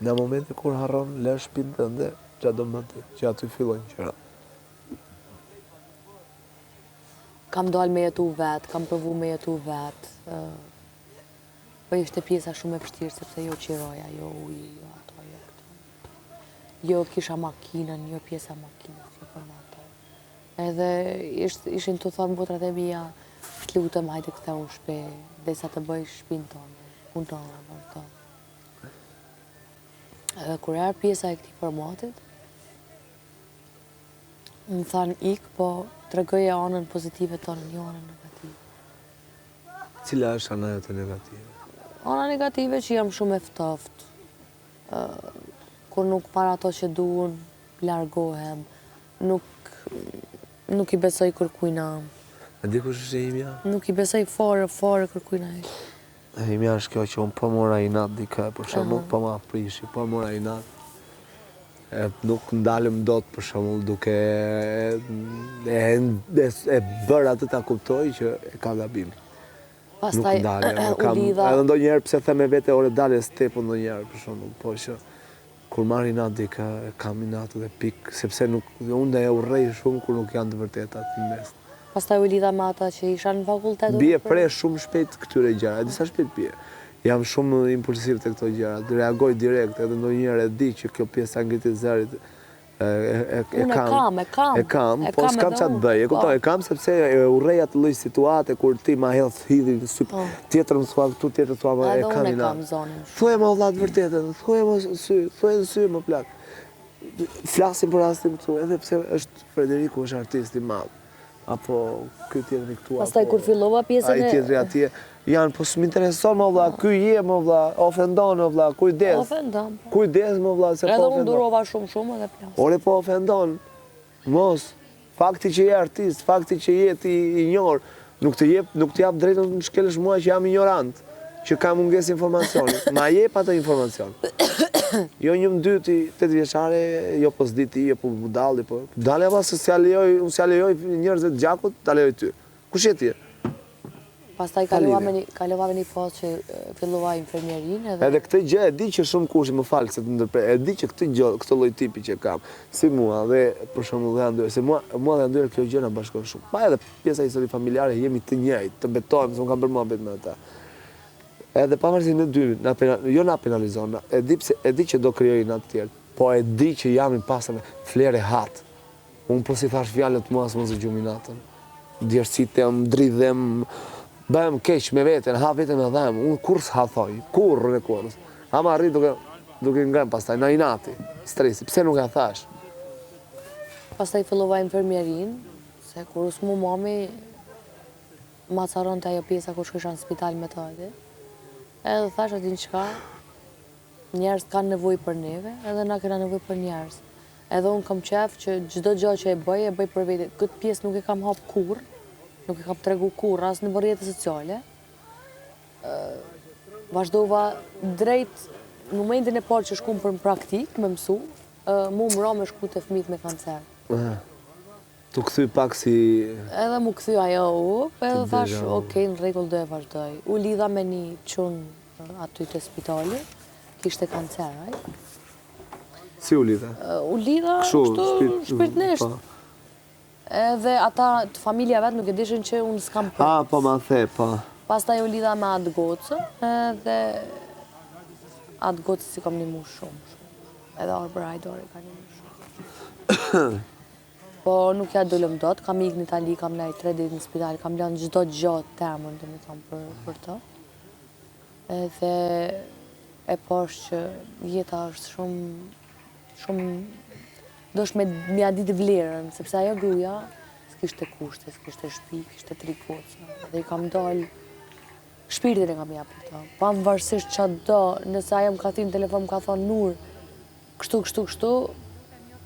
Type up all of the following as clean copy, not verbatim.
Në momentin kur harron lë shtëpinë tënde, çfarë do më të, që aty fillojnë gjëra. Kam dalë me jetu vetë, kam provu me jetu vetë. Po ishte pjesa shumë e vështirë, sepse jo qiroja, jo uji, jo ato, jo këto. Jo kisha makinën, jo pjesa makinës, jo për ato. Edhe ishin të thonë botrat e mija, të lutem, hajde këthe unë shpe, dhe sa të bëj shpinë tonë, puntonë, vërto. Edhe kur erë pjesa e këtij formatit, më thanë ikë, po tregoja anën pozitive tonë, jo anën negative. Cila është ana jote negative? Ana negative që jam shumë e ftoftë. Kur nuk para ato që duhen, largohem. Nuk i besoj kërkujna. E di kush është Imja? Nuk i besoj fare kërkujna. Imja është kjo që unë po mora inat dikë, për shembull, po ma prishi, po mora inat. Nuk ndalëm dot për shembull duke e bërë atë ta kuptoj që e ka gabim. Nuk ndalëm. Edhe ndonjëherë pse them me vete ore dalë stepu ndonjëherë për shembull, po që kur marr inat dikë, kam inat dhe pik, sepse unë e urrej shumë kur nuk janë të vërtetat në mes. Pastaj u lidha me ata që isha në fakultet. Bie presh shumë shpejt këtyre gjëra, disa shpejt bie. Jam shumë impulsiv të këto gjëra, reagoj direkt, edhe ndonjëherë e di që kjo pjesa ngritit zërit e kam, po s'kam qa të bëj, e kam sepse urrej atë lloj situate kur ti ma hedh hidhi në sy, tjetër më thua këtu, tjetër thua më e kam ina. Thuaj më vëlla të vërtetën, thuaj në sy më plak. Flasim për rastin këtu, edhe pse është Frederiku, është artist i madh. Apo ky tjetri këtu. Pastaj kur fillova pjesën ai tjetri atje, janë po s'më intereson më vëlla, ky je më vëlla, ofendon më vëlla, kujdes. Ofendon. Kujdes më vëlla se po ofendon. Edhe unë durova shumë edhe plas. Ore po ofendon. Mos, fakti që je artist, fakti që je ti i njohur, nuk të jap drejtën të më shkelësh mua që jam ignorant, që kam mungesë informacioni. Ma jep atë informacion. Jo një mdyti 8 vjeçare, jo po s'diti, jo po budalli, po... Dale ma se unë s'ja lejoj njerëzve të gjakut, ta lejoj ty. Kush je ti? Pastaj kalova me një fazë që fillova infermierin edhe... Edhe këtë gjë e di që shumë kush, më falë se të ndërprej, e di që këtë lloj tipi që kam, si mua dhe për shembull dhe Andyr, se mua dhe Andyr kjo gjë na bashkon shumë. Pa edhe pjesa histori familjare jemi të njëjtë, të betohem, se unë kam bërë muhabet me ata. Edhe pavarësisht në dy, jo na penalizon, e di që do krijoj në atë tjerë, po e di që jam i pasur me flerë hat. Unë po si thash fjalët mua s'mos e gjumin natën. Djersitëm, dridhem, bëhem keq me veten, ha veten me dhem, unë kur s'ha thoj, kurrë në kurrës. Ama arrit duke ngrem pastaj, na inati, stresi, pse nuk e thash? Pastaj fillova infermierin, se kur s'mu mami, ma caron të ajo pjesa kur shkësha në spital me të edhe. Edhe thash atin qka, njerës kanë nevoj për neve, edhe na kena nevoj për njerës. Edhe unë kam qef që gjdo gjë që e bëj për vete. Këtë pjesë nuk e kam hap kur, nuk e kam tregu kur, as në rrjetet sociale. Vazhdova drejt në momentin e parë që shkum për në praktik, me mësu, mu më ra me shku të fëmijët me kancer. Tu kthy pak si... Edhe mu kthy ajo, edhe thash, okej, në rregull do e vazhdoj. U lidha me një çun aty te spitali, kishte kancer, ai. Si u lidha? U lidha kështu shpirtnisht. Edhe ata të familja vet nuk e dishin që unë s'kam për. Po ma the, po. Pastaj u lidha me atë gocë, edhe atë gocë si kam nimu shumë. Edhe Albright Dore ka nimu shumë. Po nuk ja dolëm dot, kam ikë në Itali, kam lajë 3 ditë në spital, kam lënë çdo gjë temën, domethënë për të. Edhe e pash që jeta është shumë dosh me mja ditë vlerën, sepse ajo gruaja s'kishte kushte, s'kishte shtëpi, kishte 3 goca. Dhe i kam dalë shpirtin e kam japur këtë. Pavarësisht çado, nëse ajo më ka thënë në telefon, më ka thonë Nur, kështu,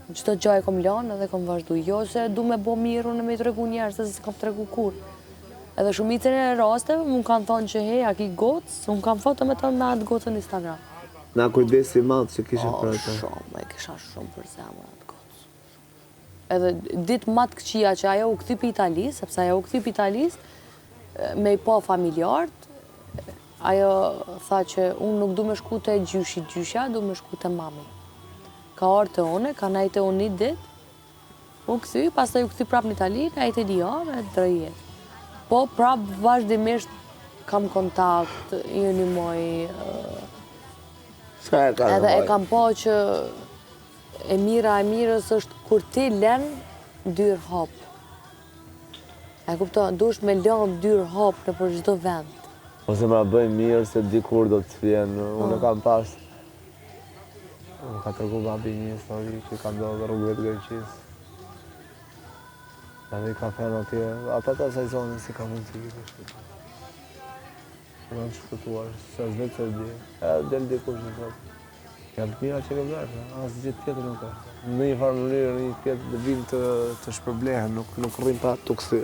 çdo gjë e kom lënë edhe kom vazhdu. Jo se du me bo mirë unë me i tregu njerëz, se s'kam tregu kur. Edhe shumicën e rasteve më kanë thonë që hej, a ki gocë, unë kam foto me të me atë gocën në Instagram. Na kujdesi madhë që kishe për ata? Shumë, e kisha shumë për zemër atë gocë. Edhe ditë matë këqia që ajo u këthy për Italis, sepse ajo u këthy për Italis, me i po familjartë, ajo tha që unë nuk du me shku të gjysha, du me shku të mami. Ka orë të one, ka najtë unë një ditë, u këthy, pas të ju këthy prap në Itali, najtë e një orë, e drëjet. Po prap vazhdimisht kam kontakt, ju një moj, edhe e kam po që e mirës është kur ti len dyrë hop. E kupto, dush me lënë dyrë hop në për çdo vend. Ose më bëj mirë se dikur do të vjen, unë kam pas. Unë ka tërgu babi një histori që ka ndodhur rrugëve të Greqisë. Edhe i ka thënë atje, ata të asaj zonë si ka mundësi këtë. Në shpëtuar, se është vetë se di. Del dikush në thotë. Janë të mira që ke bërë, asë gjithë tjetër nuk është. Në një farë mënyrë, një tjetër dhe vinë të shpërblehen, nuk rrim pa të këthy.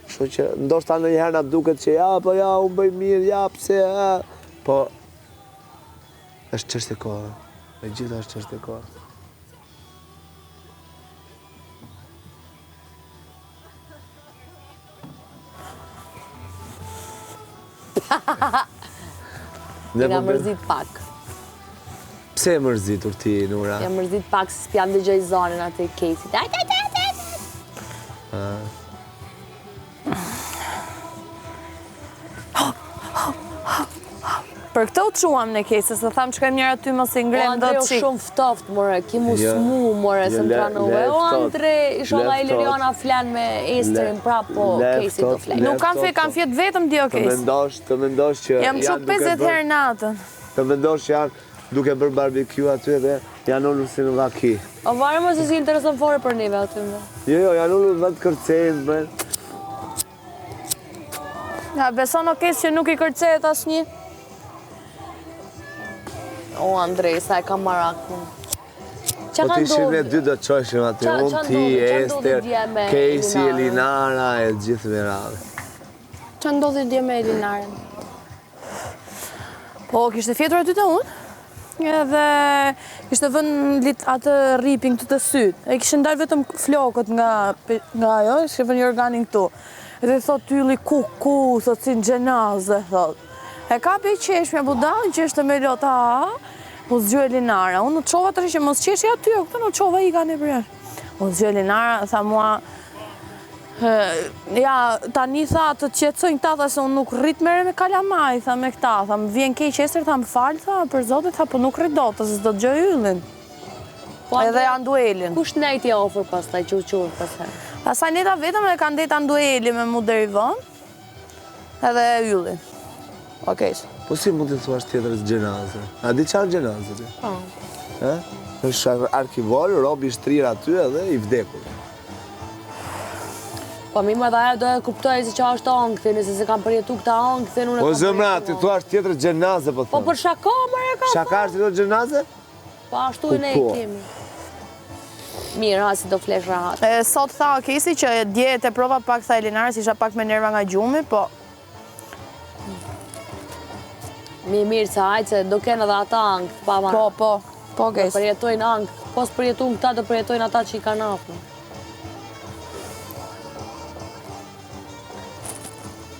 Kështu që ndoshta ndonjëherë na duket që ja, po ja, unë bëj mirë, ja, pse, ja. Po, është çështje kohe. E gjitha është çështje kohe. Nga mërzit pak. Pse e mërzitur ti, Nura? Nga mërzit pak se s'pjam dëgjoj zonën atë Kesit. Për këtë u quam në Kesi, se tham që kam njëra ty mos i ngrem do të O, Andre, o shumë ftoft, more, ki mu smu, more, se më tranove. O, Andre, isholla Iliriana flen me Estrin prap, po Kesi do flen. Nuk kam fjet vetëm dio Kesi. Të mendosh që Jam që 50 herë natën. Të mendosh që janë duke bërë barbecue aty dhe janë ullur si në vaki. O, varë më se si interesën fore për neve aty më. Jo, janë ullur vetë kërcejnë, bre. Ja, beson o Kesi që nuk i kërcehet asnjë. O, Andrej, sa e kam marakun. Qa Po ka ti ishim ne ndodhë? dy do të qoshim aty, unë ti, Ester, Kesi, Elinara e gjithë me radhe. Qa ndodhi dje me Elinaren? Po, kishte fjetur aty të unë, edhe kishte vënë atë ripin këtu të sytë. E kishte ndarë vetëm flokët nga ajo, kishte vënë një organin këtu. Edhe thot tylli ku, thot si në gjenazë, thot. E ka pe qeshme budal, qeshte me lota, u zgjo Elinara. Unë në qova të rishë, mos qeshje aty, o këtë në qova i ka në brërë. U zgjo Elinara, tha mua, ja, tani tha të qetsojnë këta, tha se unë nuk rrit mere me kalamaj, tha me këta, tha më vjen kej qester, tha më falë, tha, për zote, tha, po nuk rrit do, tha se s'do të gjoj yllin. Edhe janë duelin. Kush nejti ofër pas taj qurqur pas taj? Pasaj neta vetëm e kanë deta në dueli me mu deri vonë, edhe yllin. Okej. Po si mund të thuash tjetër gjenazë? A di qanë gjenazë ti? Po. është arkivor, robi shtrir aty edhe i vdekur. Po mi më dhe ajo do e kuptoj se qa është ankthi, nëse se kam përjetu këta ankthi, unë e kam përjetu. O zëmra, ti thuash tjetër gjenazë, po Po thëmë. për shaka, mërë e ka. Shaka është tjetër gjenazë? Po ashtu i ne i kemi. Mirë, ha, si do flesh rahat. Sot tha Kesi që dje te prova pak tha Elinara, si isha pak me nerva nga gjumi, po Mirë se hajtë se do kena dhe ata ankth, pa ma. po, Kesi. Përjetojnë ankth, po s'përjetojnë këta, do përjetojnë ata që i kanë afër.